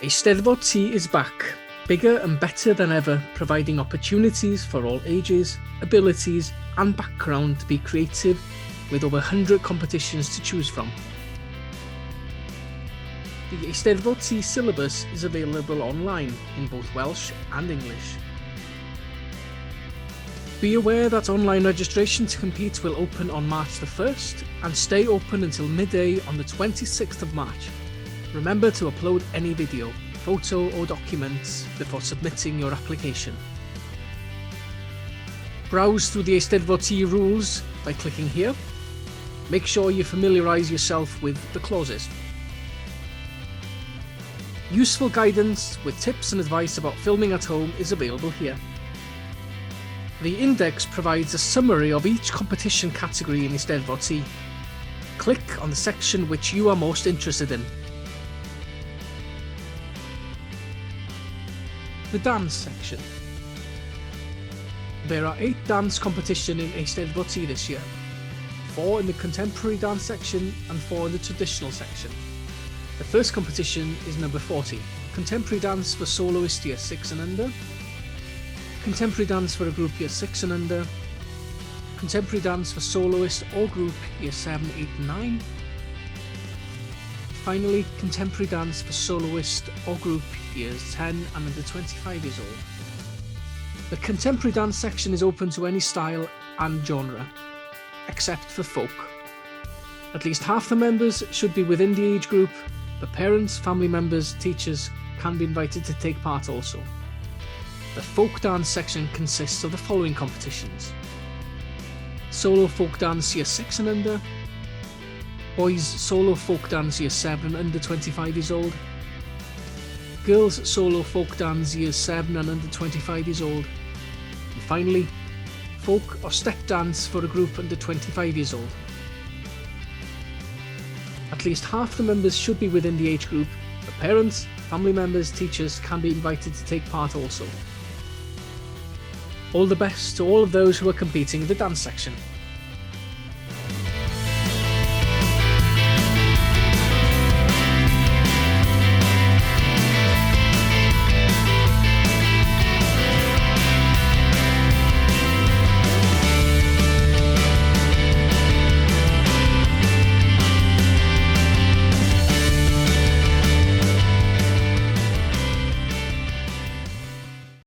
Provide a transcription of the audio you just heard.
Eisteddfod T is back, bigger and better than ever, providing opportunities for all ages, abilities and background to be creative with over 100 competitions to choose from. The Eisteddfod T syllabus is available online in both Welsh and English. Be aware that online registration to compete will open on March the 1st and stay open until midday on the 26th of March. Remember to upload any video, photo or documents before submitting your application. Browse through the Eisteddfod T rules by clicking here. Make sure you familiarise yourself with the clauses. Useful guidance with tips and advice about filming at home is available here. The index provides a summary of each competition category in Eisteddfod T. Click on the section which you are most interested in. The dance section. There are 8 dance competitions in Eisteddfod T this year. 4 in the contemporary dance section and 4 in the traditional section. The first competition is number 40, contemporary dance for soloist year 6 and under, contemporary dance for a group year 6 and under, contemporary dance for soloist or group year 7, 8 and 9, finally contemporary dance for soloist or group years 10 and under 25 years old. The contemporary dance section is open to any style and genre, except for folk. At least half the members should be within the age group, but parents, family members, teachers can be invited to take part also. The folk dance section consists of the following competitions: solo folk dance year 6 and under, boys solo folk dance year 7 and under 25 years old, girls solo folk dance years 7 and under 25 years old, and finally folk or step dance for a group under 25 years old. At least half the members should be within the age group, but parents, family members, teachers can be invited to take part also. All the best to all of those who are competing in the dance section.